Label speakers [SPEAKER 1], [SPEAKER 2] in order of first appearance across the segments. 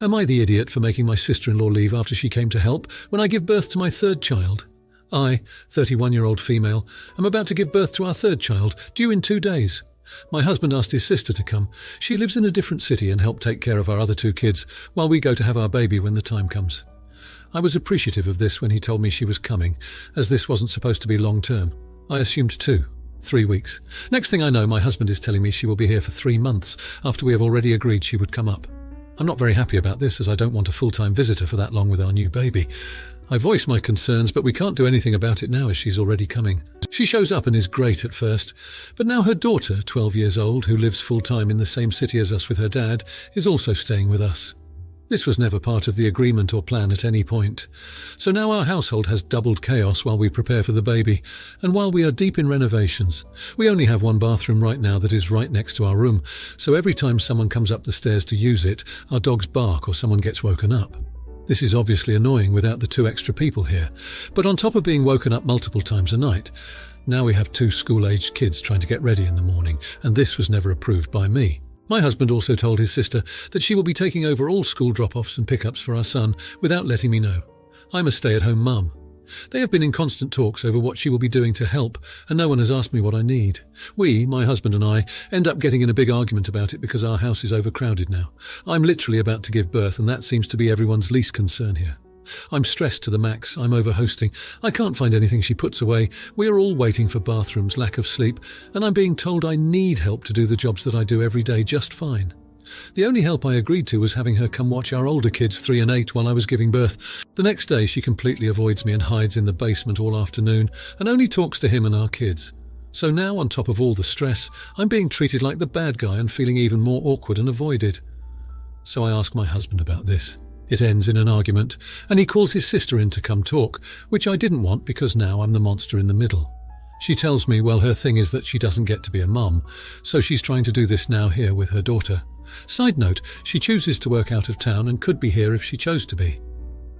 [SPEAKER 1] Am I the idiot for making my sister-in-law leave after she came to help when I give birth to my third child? I, 31-year-old female, am about to give birth to our third child, due in 2 days. My husband asked his sister to come. She lives in a different city and help take care of our other 2 kids while we go to have our baby when the time comes. I was appreciative of this when he told me she was coming, as this wasn't supposed to be long-term. I assumed 3 weeks. Next thing I know, my husband is telling me she will be here for 3 months after we have already agreed she would come up. I'm not very happy about this, as I don't want a full-time visitor for that long with our new baby. I voice my concerns, but we can't do anything about it now as she's already coming. She shows up and is great at first, but now her daughter, 12 years old, who lives full-time in the same city as us with her dad, is also staying with us. This was never part of the agreement or plan at any point. So now our household has doubled chaos while we prepare for the baby, and while we are deep in renovations. We only have 1 bathroom right now that is right next to our room, so every time someone comes up the stairs to use it, our dogs bark or someone gets woken up. This is obviously annoying without the 2 extra people here, but on top of being woken up multiple times a night, now we have 2 school-aged kids trying to get ready in the morning, and this was never approved by me. My husband also told his sister that she will be taking over all school drop-offs and pick-ups for our son without letting me know. I'm a stay-at-home mum. They have been in constant talks over what she will be doing to help, and no one has asked me what I need. We, my husband and I, end up getting in a big argument about it because our house is overcrowded now. I'm literally about to give birth, and that seems to be everyone's least concern here. I'm stressed to the max. I'm over-hosting. I can't find anything she puts away. We are all waiting for bathrooms, lack of sleep, and I'm being told I need help to do the jobs that I do every day just fine. The only help I agreed to was having her come watch our older kids, 3 and 8, while I was giving birth. The next day, she completely avoids me and hides in the basement all afternoon, and only talks to him and our kids. So now, on top of all the stress, I'm being treated like the bad guy and feeling even more awkward and avoided. So I ask my husband about this. It ends in an argument, and he calls his sister in to come talk, which I didn't want because now I'm the monster in the middle. She tells me, well, her thing is that she doesn't get to be a mum, so she's trying to do this now here with her daughter. Side note, she chooses to work out of town and could be here if she chose to be.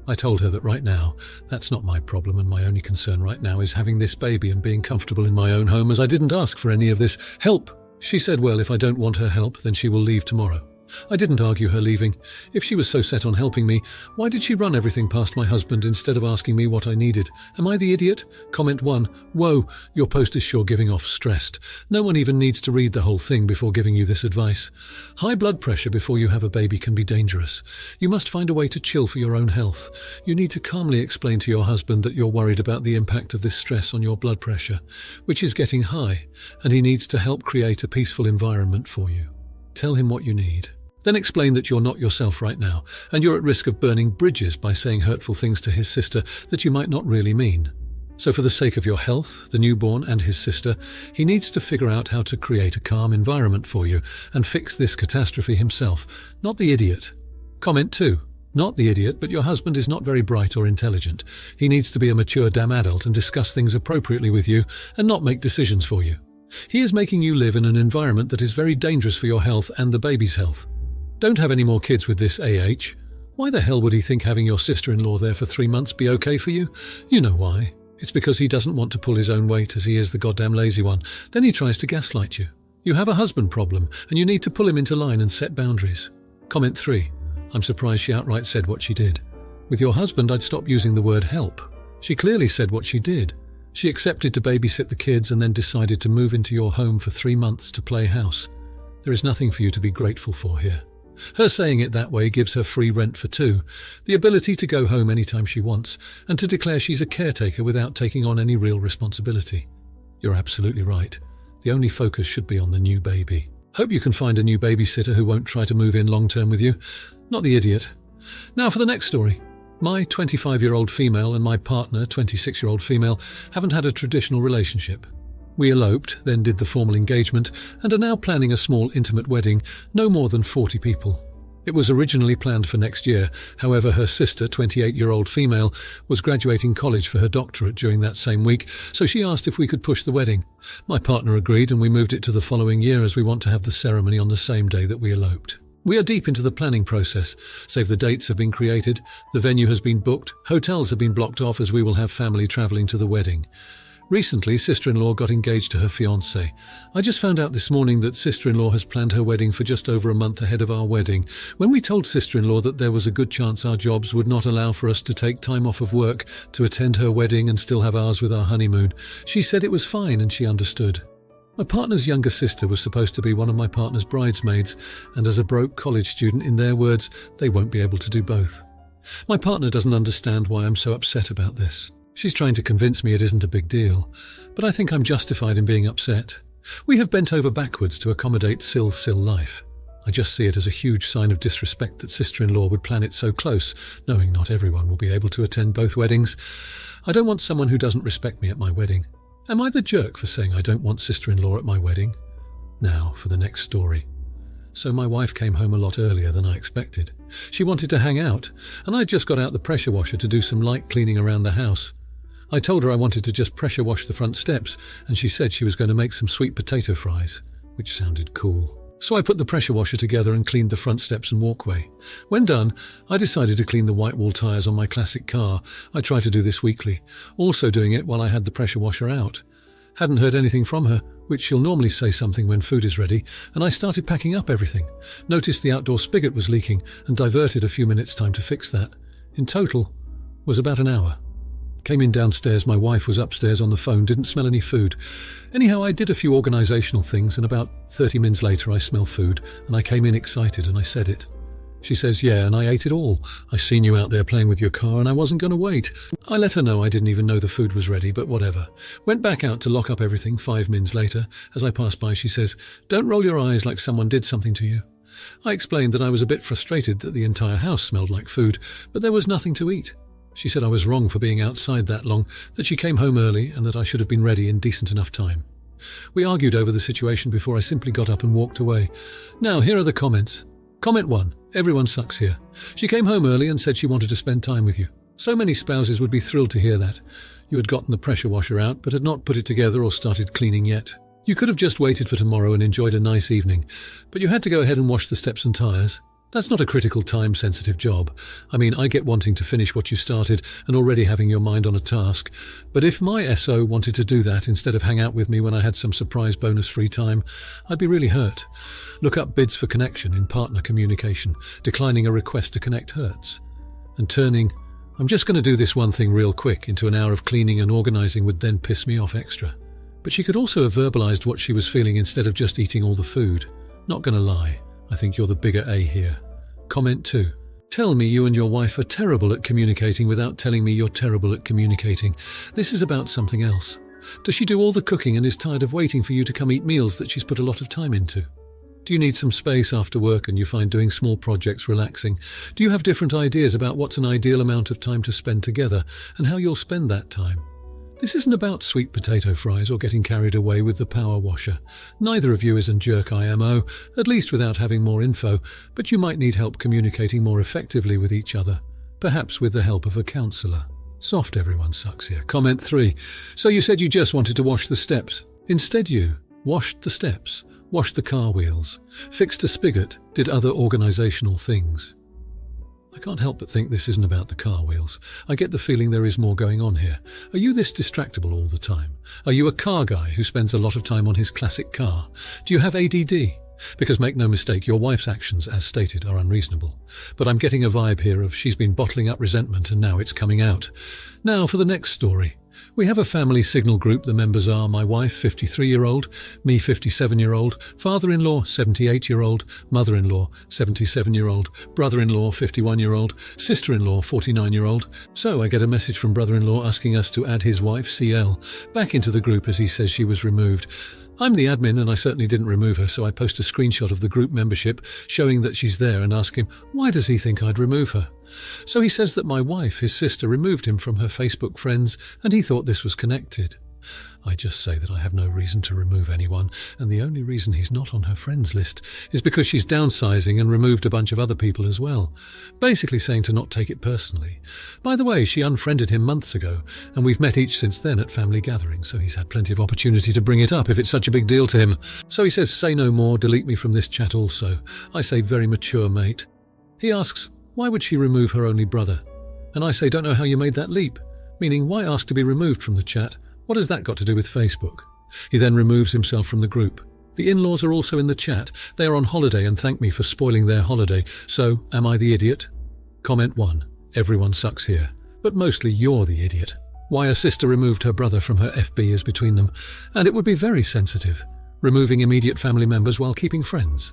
[SPEAKER 1] I told her that right now, that's not my problem, and my only concern right now is having this baby and being comfortable in my own home, as I didn't ask for any of this help. She said, well, if I don't want her help, then she will leave tomorrow. I didn't argue her leaving. If she was so set on helping me, why did she run everything past my husband instead of asking me what I needed? Am I the idiot? Comment 1. Whoa, your post is sure giving off stressed. No one even needs to read the whole thing before giving you this advice. High blood pressure before you have a baby can be dangerous. You must find a way to chill for your own health. You need to calmly explain to your husband that you're worried about the impact of this stress on your blood pressure, which is getting high, and he needs to help create a peaceful environment for you. Tell him what you need. Then explain that you're not yourself right now, and you're at risk of burning bridges by saying hurtful things to his sister that you might not really mean. So for the sake of your health, the newborn and his sister, he needs to figure out how to create a calm environment for you and fix this catastrophe himself, not the idiot. Comment 2. Not the idiot, but your husband is not very bright or intelligent. He needs to be a mature damn adult and discuss things appropriately with you and not make decisions for you. He is making you live in an environment that is very dangerous for your health and the baby's health. Don't have any more kids with this AH. Why the hell would he think having your sister-in-law there for 3 months be okay for you? You know why. It's because he doesn't want to pull his own weight, as he is the goddamn lazy one. Then he tries to gaslight you. You have a husband problem, and you need to pull him into line and set boundaries. Comment 3. I'm surprised she outright said what she did. With your husband, I'd stop using the word help. She clearly said what she did. She accepted to babysit the kids and then decided to move into your home for 3 months to play house. There is nothing for you to be grateful for here. Her saying it that way gives her free rent for 2, the ability to go home anytime she wants, and to declare she's a caretaker without taking on any real responsibility. You're absolutely right. The only focus should be on the new baby. Hope you can find a new babysitter who won't try to move in long-term with you. Not the idiot. Now for the next story. My 25-year-old female and my partner, 26-year-old female, haven't had a traditional relationship. We eloped, then did the formal engagement, and are now planning a small intimate wedding, no more than 40 people. It was originally planned for next year. However, her sister, 28-year-old female, was graduating college for her doctorate during that same week, so she asked if we could push the wedding. My partner agreed, and we moved it to the following year as we want to have the ceremony on the same day that we eloped. We are deep into the planning process. Save the dates have been created, the venue has been booked, hotels have been blocked off as we will have family travelling to the wedding. Recently, sister-in-law got engaged to her fiancé. I just found out this morning that sister-in-law has planned her wedding for just over a month ahead of our wedding. When we told sister-in-law that there was a good chance our jobs would not allow for us to take time off of work to attend her wedding and still have ours with our honeymoon, she said it was fine and she understood. My partner's younger sister was supposed to be one of my partner's bridesmaids, and as a broke college student, in their words, they won't be able to do both. My partner doesn't understand why I'm so upset about this. She's trying to convince me it isn't a big deal, but I think I'm justified in being upset. We have bent over backwards to accommodate Sil life. I just see it as a huge sign of disrespect that sister-in-law would plan it so close, knowing not everyone will be able to attend both weddings. I don't want someone who doesn't respect me at my wedding. Am I the jerk for saying I don't want sister-in-law at my wedding? Now for the next story. So my wife came home a lot earlier than I expected. She wanted to hang out, and I'd just got out the pressure washer to do some light cleaning around the house. I told her I wanted to just pressure wash the front steps, and she said she was going to make some sweet potato fries, which sounded cool. So I put the pressure washer together and cleaned the front steps and walkway. When done, I decided to clean the white wall tyres on my classic car. I try to do this weekly, also doing it while I had the pressure washer out. Hadn't heard anything from her, which she'll normally say something when food is ready, and I started packing up everything. Noticed the outdoor spigot was leaking and diverted a few minutes' time to fix that. In total, was about an hour. Came in downstairs, my wife was upstairs on the phone, didn't smell any food. Anyhow, I did a few organisational things, and about 30 minutes later I smell food, and I came in excited and I said it. She says, yeah, and I ate it all. I seen you out there playing with your car and I wasn't going to wait. I let her know I didn't even know the food was ready, but whatever. Went back out to lock up everything 5 minutes later. As I passed by, she says, don't roll your eyes like someone did something to you. I explained that I was a bit frustrated that the entire house smelled like food, but there was nothing to eat. She said I was wrong for being outside that long, that she came home early and that I should have been ready in decent enough time. We argued over the situation before I simply got up and walked away. Now, here are the comments. Comment 1. Everyone sucks here. She came home early and said she wanted to spend time with you. So many spouses would be thrilled to hear that. You had gotten the pressure washer out, but had not put it together or started cleaning yet. You could have just waited for tomorrow and enjoyed a nice evening, but you had to go ahead and wash the steps and tyres. That's not a critical time-sensitive job. I mean, I get wanting to finish what you started and already having your mind on a task. But if my SO wanted to do that instead of hang out with me when I had some surprise bonus free time, I'd be really hurt. Look up bids for connection in partner communication. Declining a request to connect hurts. And turning, I'm just going to do this one thing real quick, into an hour of cleaning and organising would then piss me off extra. But she could also have verbalised what she was feeling instead of just eating all the food. Not going to lie, I think you're the bigger A here. Comment 2. Tell me you and your wife are terrible at communicating without telling me you're terrible at communicating. This is about something else. Does she do all the cooking and is tired of waiting for you to come eat meals that she's put a lot of time into? Do you need some space after work and you find doing small projects relaxing? Do you have different ideas about what's an ideal amount of time to spend together and how you'll spend that time? This isn't about sweet potato fries or getting carried away with the power washer. Neither of you is a jerk IMO, at least without having more info, but you might need help communicating more effectively with each other, perhaps with the help of a counsellor. Soft everyone sucks here. Comment 3. So you said you just wanted to wash the steps. Instead you washed the steps, washed the car wheels, fixed a spigot, did other organisational things. I can't help but think this isn't about the car wheels. I get the feeling there is more going on here. Are you this distractible all the time? Are you a car guy who spends a lot of time on his classic car? Do you have ADD? Because make no mistake, your wife's actions, as stated, are unreasonable. But I'm getting a vibe here of she's been bottling up resentment and now it's coming out. Now for the next story. We have a family signal group. The members are my wife, 53-year-old, me, 57-year-old, father-in-law, 78-year-old, mother-in-law, 77-year-old, brother-in-law, 51-year-old, sister-in-law, 49-year-old. So I get a message from brother-in-law asking us to add his wife, CL, back into the group as he says she was removed. I'm the admin and I certainly didn't remove her, so I post a screenshot of the group membership showing that she's there and ask him, why does he think I'd remove her? So he says that my wife, his sister, removed him from her Facebook friends and he thought this was connected. I just say that I have no reason to remove anyone, and the only reason he's not on her friends list is because she's downsizing and removed a bunch of other people as well, basically saying to not take it personally. By the way, she unfriended him months ago, and we've met each since then at family gatherings, so he's had plenty of opportunity to bring it up if it's such a big deal to him. So he says, say no more, delete me from this chat also. I say, very mature, mate. He asks, why would she remove her only brother? And I say, don't know how you made that leap, meaning why ask to be removed from the chat? What has that got to do with Facebook? He then removes himself from the group. The in-laws are also in the chat. They are on holiday and thank me for spoiling their holiday. So, am I the idiot? Comment 1. Everyone sucks here. But mostly you're the idiot. Why a sister removed her brother from her FB is between them. And it would be very sensitive. Removing immediate family members while keeping friends.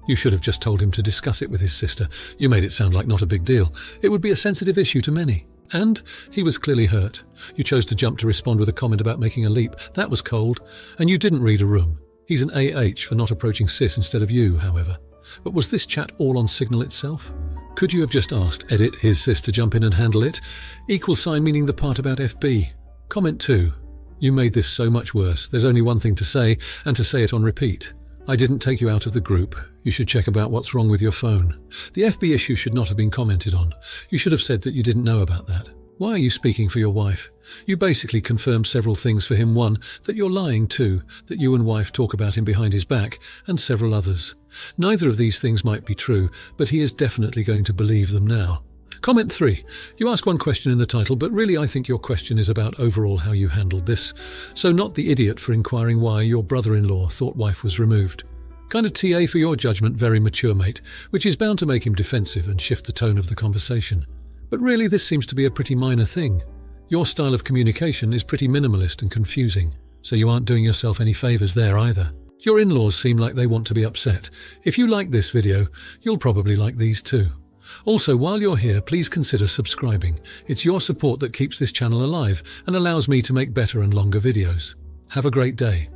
[SPEAKER 1] You should have just told him to discuss it with his sister. You made it sound like not a big deal. It would be a sensitive issue to many. And he was clearly hurt. You chose to jump to respond with a comment about making a leap. That was cold. And you didn't read a room. He's an AH for not approaching sis instead of you, however. But was this chat all on Signal itself? Could you have just asked edit his sis to jump in and handle it? = meaning the part about FB. Comment 2. You made this so much worse. There's only one thing to say, and to say it on repeat. I didn't take you out of the group. You should check about what's wrong with your phone. The FB issue should not have been commented on. You should have said that you didn't know about that. Why are you speaking for your wife? You basically confirmed several things for him. 1, that you're lying. 2, that you and wife talk about him behind his back, and several others. Neither of these things might be true, but he is definitely going to believe them now. Comment 3. You ask one question in the title, but really I think your question is about overall how you handled this. So not the idiot for inquiring why your brother-in-law thought wife was removed. Kind of TA for your judgment, very mature mate, which is bound to make him defensive and shift the tone of the conversation. But really this seems to be a pretty minor thing. Your style of communication is pretty minimalist and confusing, so you aren't doing yourself any favours there either. Your in-laws seem like they want to be upset. If you like this video, you'll probably like these too. Also, while you're here, please consider subscribing. It's your support that keeps this channel alive and allows me to make better and longer videos. Have a great day.